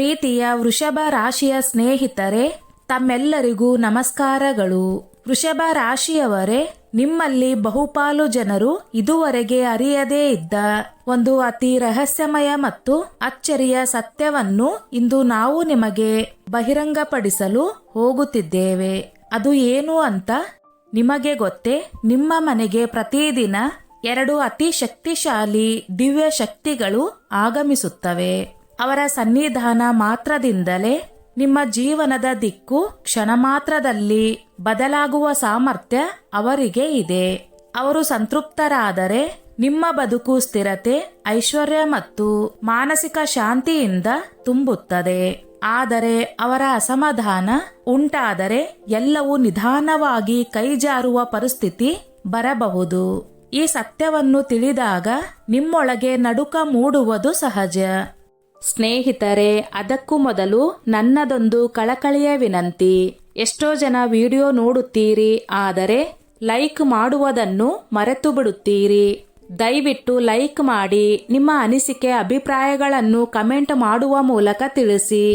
ಪ್ರೀತಿಯ ವೃಷಭ ರಾಶಿಯ ಸ್ನೇಹಿತರೆ, ತಮ್ಮೆಲ್ಲರಿಗೂ ನಮಸ್ಕಾರಗಳು. ವೃಷಭ ರಾಶಿಯವರೇ, ನಿಮ್ಮಲ್ಲಿ ಬಹುಪಾಲು ಜನರು ಇದುವರೆಗೆ ಅರಿಯದೇ ಇದ್ದ ಒಂದು ಅತಿ ರಹಸ್ಯಮಯ ಮತ್ತು ಅಚ್ಚರಿಯ ಸತ್ಯವನ್ನು ಇಂದು ನಾವು ನಿಮಗೆ ಬಹಿರಂಗಪಡಿಸಲು ಹೋಗುತ್ತಿದ್ದೇವೆ. ಅದು ಏನು ಅಂತ ನಿಮಗೆ ಗೊತ್ತೇ? ನಿಮ್ಮ ಮನೆಗೆ ಪ್ರತಿದಿನ 2 ಅತಿ ಶಕ್ತಿಶಾಲಿ ದಿವ್ಯ ಶಕ್ತಿಗಳು ಆಗಮಿಸುತ್ತವೆ. ಅವರ ಸನ್ನಿಧಾನ ಮಾತ್ರದಿಂದಲೇ ನಿಮ್ಮ ಜೀವನದ ದಿಕ್ಕು ಕ್ಷಣ ಮಾತ್ರದಲ್ಲಿ ಬದಲಾಗುವ ಸಾಮರ್ಥ್ಯ ಅವರಿಗೆ ಇದೆ. ಅವರು ಸಂತೃಪ್ತರಾದರೆ ನಿಮ್ಮ ಬದುಕು ಸ್ಥಿರತೆ, ಐಶ್ವರ್ಯ ಮತ್ತು ಮಾನಸಿಕ ಶಾಂತಿಯಿಂದ ತುಂಬುತ್ತದೆ. ಆದರೆ ಅವರ ಅಸಮಾಧಾನ ಉಂಟಾದರೆ ಎಲ್ಲವೂ ನಿಧಾನವಾಗಿ ಕೈಜಾರುವ ಪರಿಸ್ಥಿತಿ ಬರಬಹುದು. ಈ ಸತ್ಯವನ್ನು ತಿಳಿದಾಗ ನಿಮ್ಮೊಳಗೆ ನಡುಕ ಮೂಡುವುದು ಸಹಜ. ಸ್ನೇಹಿತರೆ, ಅದಕ್ಕೂ ಮೊದಲು ನನ್ನದೊಂದು ಕಳಕಳಿಯ ವಿನಂತಿ. ಎಷ್ಟೋ ಜನ ವಿಡಿಯೋ ನೋಡುತ್ತೀರಿ, ಆದರೆ ಲೈಕ್ ಮಾಡುವುದನ್ನು ಮರೆತು ಬಿಡುತ್ತೀರಿ. ದಯವಿಟ್ಟು ಲೈಕ್ ಮಾಡಿ, ನಿಮ್ಮ ಅನಿಸಿಕೆ ಅಭಿಪ್ರಾಯಗಳನ್ನು ಕಮೆಂಟ್ ಮಾಡುವ ಮೂಲಕ ತಿಳಿಸಿ.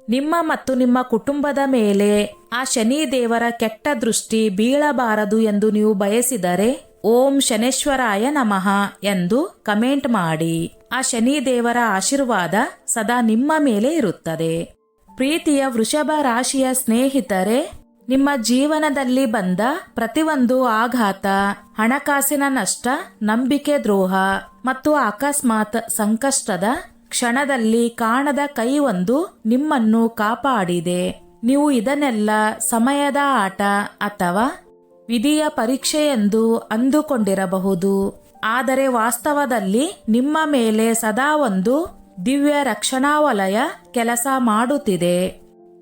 ನಿಮ್ಮ ಮತ್ತು ನಿಮ್ಮ ಕುಟುಂಬದ ಮೇಲೆ ಆ ಶನಿ ದೇವರ ಕೆಟ್ಟ ದೃಷ್ಟಿ ಬೀಳಬಾರದು ಎಂದು ನೀವು ಬಯಸಿದರೆ ಓಂ ಶನೇಶ್ವರಾಯ ನಮಃ ಎಂದು ಕಮೆಂಟ್ ಮಾಡಿ. ಆ ಶನಿ ದೇವರ ಆಶೀರ್ವಾದ ಸದಾ ನಿಮ್ಮ ಮೇಲೆ ಇರುತ್ತದೆ. ಪ್ರೀತಿಯ ವೃಷಭ ರಾಶಿಯ ಸ್ನೇಹಿತರೆ, ನಿಮ್ಮ ಜೀವನದಲ್ಲಿ ಬಂದ ಪ್ರತಿಯೊಂದು ಆಘಾತ, ಹಣಕಾಸಿನ ನಷ್ಟ, ನಂಬಿಕೆ ದ್ರೋಹ ಮತ್ತು ಅಕಸ್ಮಾತ್ ಸಂಕಷ್ಟದ ಕ್ಷಣದಲ್ಲಿ ಕಾಣದ ಕೈಯೊಂದು ನಿಮ್ಮನ್ನು ಕಾಪಾಡಿದೆ. ನೀವು ಇದನ್ನೆಲ್ಲ ಸಮಯದ ಆಟ ಅಥವಾ ವಿಧಿಯ ಪರೀಕ್ಷೆ ಎಂದು ಅಂದುಕೊಂಡಿರಬಹುದು. ಆದರೆ ವಾಸ್ತವದಲ್ಲಿ ನಿಮ್ಮ ಮೇಲೆ ಸದಾ ಒಂದು ದಿವ್ಯ ರಕ್ಷಣಾ ವಲಯ ಕೆಲಸ ಮಾಡುತ್ತಿದೆ.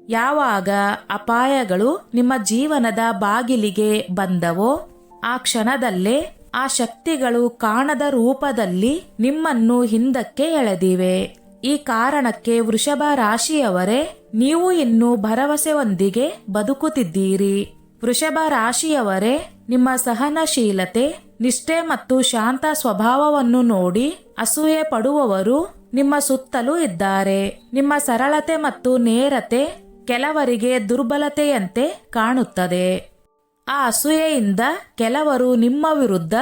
ಯಾವಾಗ ಅಪಾಯಗಳು ನಿಮ್ಮ ಜೀವನದ ಬಾಗಿಲಿಗೆ ಬಂದವೋ ಆ ಕ್ಷಣದಲ್ಲೇ ಆ ಶಕ್ತಿಗಳು ಕಾಣದ ರೂಪದಲ್ಲಿ ನಿಮ್ಮನ್ನು ಹಿಂದಕ್ಕೆ ಎಳೆದಿವೆ. ಈ ಕಾರಣಕ್ಕೆ ವೃಷಭ ರಾಶಿಯವರೇ, ನೀವು ಇನ್ನೂ ಭರವಸೆಯೊಂದಿಗೆ ಬದುಕುತ್ತಿದ್ದೀರಿ. ವೃಷಭ ರಾಶಿಯವರೇ, ನಿಮ್ಮ ಸಹನಶೀಲತೆ, ನಿಷ್ಠೆ ಮತ್ತು ಶಾಂತ ಸ್ವಭಾವವನ್ನು ನೋಡಿ ಅಸೂಯೆ ಪಡುವವರು ನಿಮ್ಮ ಸುತ್ತಲೂ ಇದ್ದಾರೆ. ನಿಮ್ಮ ಸರಳತೆ ಮತ್ತು ನೇರತೆ ಕೆಲವರಿಗೆ ದುರ್ಬಲತೆಯಂತೆ ಕಾಣುತ್ತದೆ. ಆ ಅಸೂಯೆಯಿಂದ ಕೆಲವರು ನಿಮ್ಮ ವಿರುದ್ಧ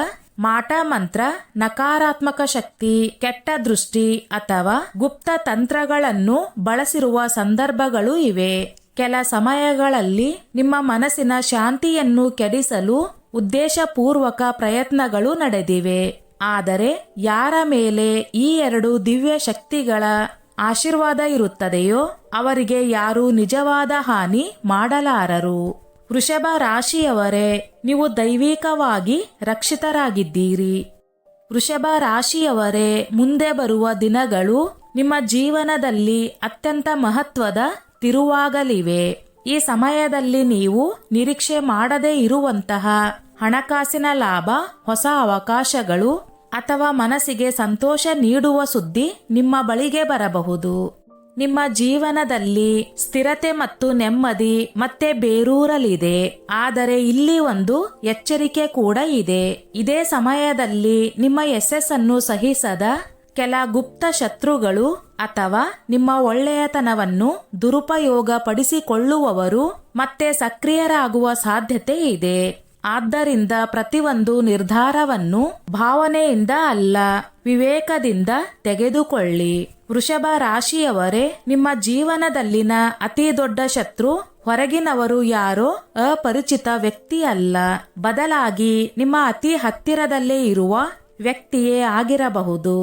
ಮಾಟ ಮಂತ್ರ, ನಕಾರಾತ್ಮಕ ಶಕ್ತಿ, ಕೆಟ್ಟ ದೃಷ್ಟಿ ಅಥವಾ ಗುಪ್ತ ತಂತ್ರಗಳನ್ನು ಬಳಸಿರುವ ಸಂದರ್ಭಗಳು ಇವೆ. ಕೆಲ ಸಮಯಗಳಲ್ಲಿ ನಿಮ್ಮ ಮನಸ್ಸಿನ ಶಾಂತಿಯನ್ನು ಕೆಡಿಸಲು ಉದ್ದೇಶಪೂರ್ವಕ ಪ್ರಯತ್ನಗಳು ನಡೆದಿವೆ. ಆದರೆ ಯಾರ ಮೇಲೆ ಈ 2 ದಿವ್ಯ ಶಕ್ತಿಗಳ ಆಶೀರ್ವಾದ ಇರುತ್ತದೆಯೋ ಅವರಿಗೆ ಯಾರೂ ನಿಜವಾದ ಹಾನಿ ಮಾಡಲಾರರು. ವೃಷಭ ರಾಶಿಯವರೇ, ನೀವು ದೈವಿಕವಾಗಿ ರಕ್ಷಿತರಾಗಿದ್ದೀರಿ. ವೃಷಭ ರಾಶಿಯವರೇ, ಮುಂದೆ ಬರುವ ದಿನಗಳು ನಿಮ್ಮ ಜೀವನದಲ್ಲಿ ಅತ್ಯಂತ ಮಹತ್ವದ ತಿರುವಾಗಲಿವೆ. ಈ ಸಮಯದಲ್ಲಿ ನೀವು ನಿರೀಕ್ಷೆ ಮಾಡದೇ ಇರುವಂತಹ ಹಣಕಾಸಿನ ಲಾಭ, ಹೊಸ ಅವಕಾಶಗಳು ಅಥವಾ ಮನಸ್ಸಿಗೆ ಸಂತೋಷ ನೀಡುವ ಸುದ್ದಿ ನಿಮ್ಮ ಬಳಿಗೆ ಬರಬಹುದು. ನಿಮ್ಮ ಜೀವನದಲ್ಲಿ ಸ್ಥಿರತೆ ಮತ್ತು ನೆಮ್ಮದಿ ಮತ್ತೆ ಬೇರೂರಲಿದೆ. ಆದರೆ ಇಲ್ಲಿ ಒಂದು ಎಚ್ಚರಿಕೆ ಕೂಡ ಇದೆ. ಇದೇ ಸಮಯದಲ್ಲಿ ನಿಮ್ಮ ಯಶಸ್ಸನ್ನು ಸಹಿಸದ ಕೆಲ ಗುಪ್ತ ಶತ್ರುಗಳು ಅಥವಾ ನಿಮ್ಮ ಒಳ್ಳೆಯತನವನ್ನು ದುರುಪಯೋಗ ಪಡಿಸಿಕೊಳ್ಳುವವರು ಮತ್ತೆ ಸಕ್ರಿಯರಾಗುವ ಸಾಧ್ಯತೆ ಇದೆ. ಆದ್ದರಿಂದ ಪ್ರತಿಯೊಂದು ನಿರ್ಧಾರವನ್ನು ಭಾವನೆಯಿಂದ ಅಲ್ಲ, ವಿವೇಕದಿಂದ ತೆಗೆದುಕೊಳ್ಳಿ. ವೃಷಭ ರಾಶಿಯವರೇ, ನಿಮ್ಮ ಜೀವನದಲ್ಲಿನ ಅತಿ ದೊಡ್ಡ ಶತ್ರು ಹೊರಗಿನವರು ಯಾರೋ ಅಪರಿಚಿತ ವ್ಯಕ್ತಿ ಅಲ್ಲ, ಬದಲಾಗಿ ನಿಮ್ಮ ಅತಿ ಹತ್ತಿರದಲ್ಲೇ ಇರುವ ವ್ಯಕ್ತಿಯೇ ಆಗಿರಬಹುದು.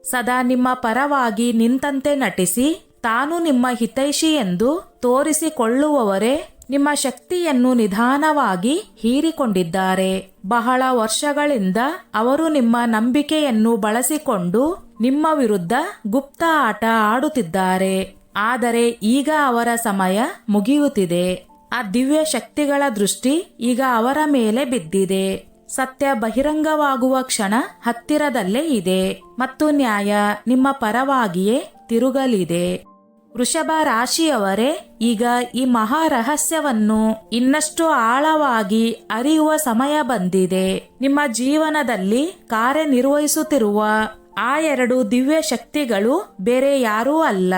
ಸದಾ ನಿಮ್ಮ ಪರವಾಗಿ ನಿಂತಂತೆ ನಟಿಸಿ ತಾನು ನಿಮ್ಮ ಹಿತೈಷಿ ಎಂದು ತೋರಿಸಿಕೊಳ್ಳುವವರೇ ನಿಮ್ಮ ಶಕ್ತಿಯನ್ನು ನಿಧಾನವಾಗಿ ಹೀರಿಕೊಂಡಿದ್ದಾರೆ. ಬಹಳ ವರ್ಷಗಳಿಂದ ಅವರು ನಿಮ್ಮ ನಂಬಿಕೆಯನ್ನು ಬಳಸಿಕೊಂಡು ನಿಮ್ಮ ವಿರುದ್ಧ ಗುಪ್ತ ಆಟ ಆಡುತ್ತಿದ್ದಾರೆ. ಆದರೆ ಈಗ ಅವರ ಸಮಯ ಮುಗಿಯುತ್ತಿದೆ. ಆ ದಿವ್ಯ ಶಕ್ತಿಗಳ ದೃಷ್ಟಿ ಈಗ ಅವರ ಮೇಲೆ ಬಿದ್ದಿದೆ. ಸತ್ಯ ಬಹಿರಂಗವಾಗುವ ಕ್ಷಣ ಹತ್ತಿರದಲ್ಲೇ ಇದೆ ಮತ್ತು ನ್ಯಾಯ ನಿಮ್ಮ ಪರವಾಗಿಯೇ ತಿರುಗಲಿದೆ. ವೃಷಭ ರಾಶಿಯವರೇ, ಈಗ ಈ ಮಹಾ ರಹಸ್ಯವನ್ನು ಇನ್ನಷ್ಟು ಆಳವಾಗಿ ಅರಿಯುವ ಸಮಯ ಬಂದಿದೆ. ನಿಮ್ಮ ಜೀವನದಲ್ಲಿ ಕಾರ್ಯನಿರ್ವಹಿಸುತ್ತಿರುವ ಆ 2 ದಿವ್ಯ ಶಕ್ತಿಗಳು ಬೇರೆ ಯಾರೂ ಅಲ್ಲ,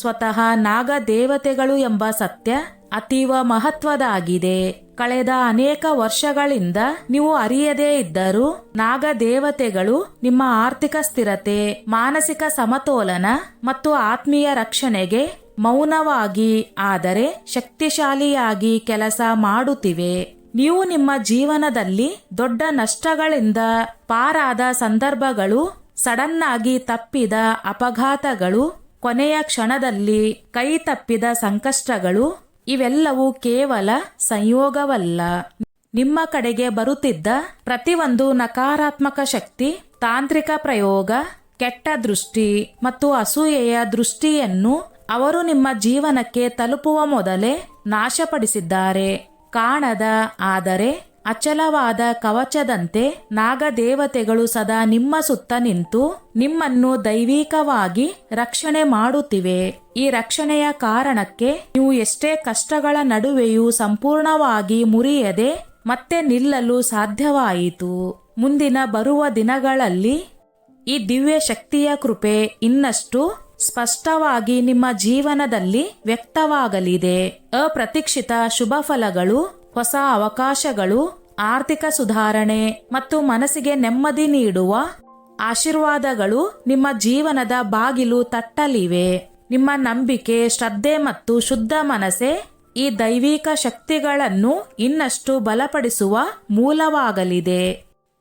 ಸ್ವತಃ ನಾಗ ದೇವತೆಗಳು ಎಂಬ ಸತ್ಯ ಅತೀವ ಮಹತ್ವದಾಗಿದೆ. ಕಳೆದ ಅನೇಕ ವರ್ಷಗಳಿಂದ ನೀವು ಅರಿಯದೇ ಇದ್ದರೂ ನಾಗ ದೇವತೆಗಳು ನಿಮ್ಮ ಆರ್ಥಿಕ ಸ್ಥಿರತೆ, ಮಾನಸಿಕ ಸಮತೋಲನ ಮತ್ತು ಆತ್ಮೀಯ ರಕ್ಷಣೆಗೆ ಮೌನವಾಗಿ ಆದರೆ ಶಕ್ತಿಶಾಲಿಯಾಗಿ ಕೆಲಸ ಮಾಡುತ್ತಿವೆ. ನೀವು ನಿಮ್ಮ ಜೀವನದಲ್ಲಿ ದೊಡ್ಡ ನಷ್ಟಗಳಿಂದ ಪಾರಾದ ಸಂದರ್ಭಗಳು, ಸಡನ್ ಆಗಿ ತಪ್ಪಿದ ಅಪಘಾತಗಳು, ಕೊನೆಯ ಕ್ಷಣದಲ್ಲಿ ಕೈ ತಪ್ಪಿದ ಸಂಕಷ್ಟಗಳು ಇವೆಲ್ಲವೂ ಕೇವಲ ಸಂಯೋಗವಲ್ಲ. ನಿಮ್ಮ ಕಡೆಗೆ ಬರುತ್ತಿದ್ದ ಪ್ರತಿಯೊಂದು ನಕಾರಾತ್ಮಕ ಶಕ್ತಿ, ತಾಂತ್ರಿಕ ಪ್ರಯೋಗ, ಕೆಟ್ಟ ದೃಷ್ಟಿ ಮತ್ತು ಅಸೂಯೆಯ ದೃಷ್ಟಿಯನ್ನು ಅವರು ನಿಮ್ಮ ಜೀವನಕ್ಕೆ ತಲುಪುವ ಮೊದಲೇ ನಾಶಪಡಿಸಿದ್ದಾರೆ. ಕಾಣದ ಆದರೆ ಅಚಲವಾದ ಕವಚದಂತೆ ನಾಗದೇವತೆಗಳು ಸದಾ ನಿಮ್ಮ ಸುತ್ತ ನಿಂತು ನಿಮ್ಮನ್ನು ದೈವಿಕವಾಗಿ ರಕ್ಷಣೆ ಮಾಡುತ್ತಿವೆ. ಈ ರಕ್ಷಣೆಯ ಕಾರಣಕ್ಕೆ ನೀವು ಎಷ್ಟೇ ಕಷ್ಟಗಳ ನಡುವೆಯೂ ಸಂಪೂರ್ಣವಾಗಿ ಮುರಿಯದೆ ಮತ್ತೆ ನಿಲ್ಲಲು ಸಾಧ್ಯವಾಯಿತು. ಮುಂದಿನ ಬರುವ ದಿನಗಳಲ್ಲಿ ಈ ದಿವ್ಯ ಶಕ್ತಿಯ ಕೃಪೆ ಇನ್ನಷ್ಟು ಸ್ಪಷ್ಟವಾಗಿ ನಿಮ್ಮ ಜೀವನದಲ್ಲಿ ವ್ಯಕ್ತವಾಗಲಿದೆ. ಅಪ್ರತೀಕ್ಷಿತ ಶುಭ ಫಲಗಳು, ಹೊಸ ಅವಕಾಶಗಳು, ಆರ್ಥಿಕ ಸುಧಾರಣೆ ಮತ್ತು ಮನಸ್ಸಿಗೆ ನೆಮ್ಮದಿ ನೀಡುವ ಆಶೀರ್ವಾದಗಳು ನಿಮ್ಮ ಜೀವನದ ಬಾಗಿಲು ತಟ್ಟಲಿವೆ. ನಿಮ್ಮ ನಂಬಿಕೆ, ಶ್ರದ್ಧೆ ಮತ್ತು ಶುದ್ಧ ಮನಸ್ಸೇ ಈ ದೈವಿಕ ಶಕ್ತಿಗಳನ್ನು ಇನ್ನಷ್ಟು ಬಲಪಡಿಸುವ ಮೂಲವಾಗಲಿದೆ.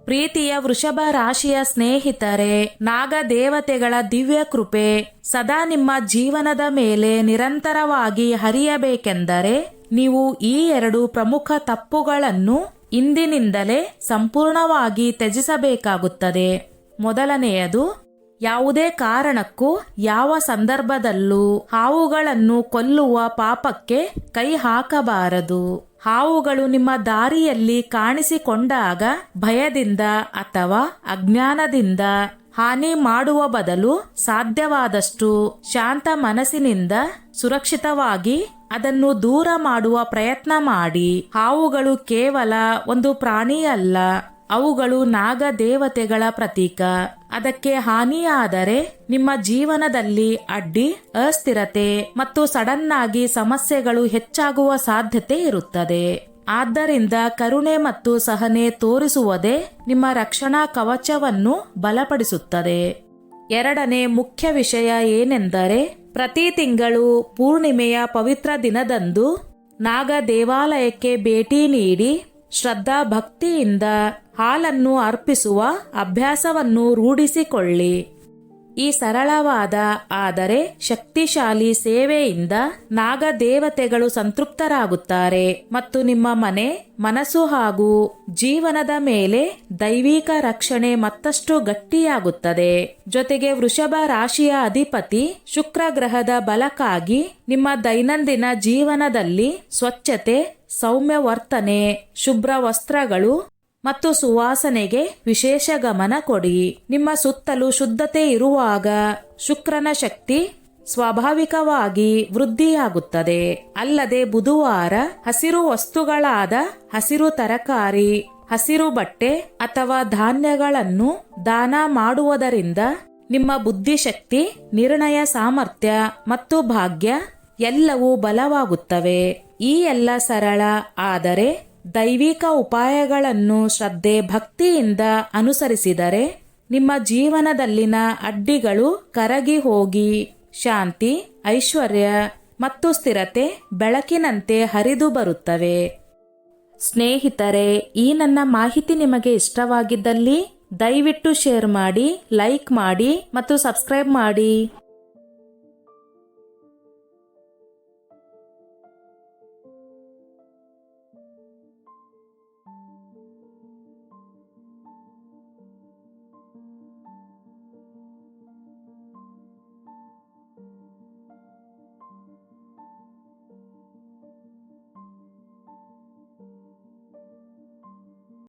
ಪ್ರೀತಿಯ ವೃಷಭ ರಾಶಿಯ ಸ್ನೇಹಿತರೆ, ನಾಗದೇವತೆಗಳ ದಿವ್ಯ ಕೃಪೆ ಸದಾ ನಿಮ್ಮ ಜೀವನದ ಮೇಲೆ ನಿರಂತರವಾಗಿ ಹರಿಯಬೇಕೆಂದರೆ ನೀವು ಈ 2 ಪ್ರಮುಖ ತಪ್ಪುಗಳನ್ನು ಇಂದಿನಿಂದಲೇ ಸಂಪೂರ್ಣವಾಗಿ ತ್ಯಜಿಸಬೇಕಾಗುತ್ತದೆ. ಮೊದಲನೆಯದು, ಯಾವುದೇ ಕಾರಣಕ್ಕೂ ಯಾವ ಸಂದರ್ಭದಲ್ಲೂ ಹಾವುಗಳನ್ನು ಕೊಲ್ಲುವ ಪಾಪಕ್ಕೆ ಕೈ ಹಾಕಬಾರದು. ಹಾವುಗಳು ನಿಮ್ಮ ದಾರಿಯಲ್ಲಿ ಕಾಣಿಸಿಕೊಂಡಾಗ ಭಯದಿಂದ ಅಥವಾ ಅಜ್ಞಾನದಿಂದ ಹಾನಿ ಮಾಡುವ ಬದಲು ಸಾಧ್ಯವಾದಷ್ಟು ಶಾಂತ ಮನಸ್ಸಿನಿಂದ ಸುರಕ್ಷಿತವಾಗಿ ಅದನ್ನು ದೂರ ಮಾಡುವ ಪ್ರಯತ್ನ ಮಾಡಿ. ಹಾವುಗಳು ಕೇವಲ ಒಂದು ಪ್ರಾಣಿಯಲ್ಲ, ಅವುಗಳು ನಾಗ ದೇವತೆಗಳ ಪ್ರತೀಕ. ಅದಕ್ಕೆ ಹಾನಿಯಾದರೆ ನಿಮ್ಮ ಜೀವನದಲ್ಲಿ ಅಡ್ಡಿ, ಅಸ್ಥಿರತೆ ಮತ್ತು ಸಡನ್ ಆಗಿ ಸಮಸ್ಯೆಗಳು ಹೆಚ್ಚಾಗುವ ಸಾಧ್ಯತೆ ಇರುತ್ತದೆ. ಆದ್ದರಿಂದ ಕರುಣೆ ಮತ್ತು ಸಹನೆ ತೋರಿಸುವುದೇ ನಿಮ್ಮ ರಕ್ಷಣಾ ಕವಚವನ್ನು ಬಲಪಡಿಸುತ್ತದೆ. ಎರಡನೇ ಮುಖ್ಯ ವಿಷಯ ಏನೆಂದರೆ, ಪ್ರತಿ ತಿಂಗಳು ಪೂರ್ಣಿಮೆಯ ಪವಿತ್ರ ದಿನದಂದು ನಾಗ ದೇವಾಲಯಕ್ಕೆ ಭೇಟಿ ನೀಡಿ ಶ್ರದ್ಧಾ ಭಕ್ತಿಯಿಂದ ಹಾಲನ್ನು ಅರ್ಪಿಸುವ ಅಭ್ಯಾಸವನ್ನು ರೂಢಿಸಿಕೊಳ್ಳಿ. ಈ ಸರಳವಾದ ಆದರೆ ಶಕ್ತಿಶಾಲಿ ಸೇವೆಯಿಂದ ನಾಗದೇವತೆಗಳು ಸಂತೃಪ್ತರಾಗುತ್ತಾರೆ ಮತ್ತು ನಿಮ್ಮ ಮನೆ, ಮನಸ್ಸು ಹಾಗೂ ಜೀವನದ ಮೇಲೆ ದೈವಿಕ ರಕ್ಷಣೆ ಮತ್ತಷ್ಟು ಗಟ್ಟಿಯಾಗುತ್ತದೆ. ಜೊತೆಗೆ ವೃಷಭ ರಾಶಿಯ ಅಧಿಪತಿ ಶುಕ್ರ ಗ್ರಹದ ಬಲಕ್ಕಾಗಿ ನಿಮ್ಮ ದೈನಂದಿನ ಜೀವನದಲ್ಲಿ ಸ್ವಚ್ಛತೆ, ಸೌಮ್ಯ ವರ್ತನೆ, ಶುಭ್ರ ವಸ್ತ್ರಗಳು ಮತ್ತು ಸುವಾಸನೆಗೆ ವಿಶೇಷ ಗಮನ ಕೊಡಿ. ನಿಮ್ಮ ಸುತ್ತಲೂ ಶುದ್ಧತೆ ಇರುವಾಗ ಶುಕ್ರನ ಶಕ್ತಿ ಸ್ವಾಭಾವಿಕವಾಗಿ ವೃದ್ಧಿಯಾಗುತ್ತದೆ. ಅಲ್ಲದೆ ಬುಧವಾರ ಹಸಿರು ವಸ್ತುಗಳಾದ ಹಸಿರು ತರಕಾರಿ, ಹಸಿರು ಬಟ್ಟೆ ಅಥವಾ ಧಾನ್ಯಗಳನ್ನು ದಾನ ಮಾಡುವುದರಿಂದ ನಿಮ್ಮ ಬುದ್ಧಿಶಕ್ತಿ, ನಿರ್ಣಯ ಸಾಮರ್ಥ್ಯ ಮತ್ತು ಭಾಗ್ಯ ಎಲ್ಲವೂ ಬಲವಾಗುತ್ತವೆ. ಈ ಎಲ್ಲ ಸರಳ ಆದರೆ ದೈವಿಕ ಉಪಾಯಗಳನ್ನು ಶ್ರದ್ಧೆ, ಭಕ್ತಿಯಿಂದ ಅನುಸರಿಸಿದರೆ ನಿಮ್ಮ ಜೀವನದಲ್ಲಿನ ಅಡ್ಡಿಗಳು ಕರಗಿ ಹೋಗಿ ಶಾಂತಿ, ಐಶ್ವರ್ಯ ಮತ್ತು ಸ್ಥಿರತೆ ಬೆಳಕಿನಂತೆ ಹರಿದು ಬರುತ್ತವೆ. ಸ್ನೇಹಿತರೆ, ಈ ನನ್ನ ಮಾಹಿತಿ ನಿಮಗೆ ಇಷ್ಟವಾಗಿದ್ದಲ್ಲಿ ದಯವಿಟ್ಟು ಶೇರ್ ಮಾಡಿ, ಲೈಕ್ ಮಾಡಿ ಮತ್ತು ಸಬ್ಸ್ಕ್ರೈಬ್ ಮಾಡಿ.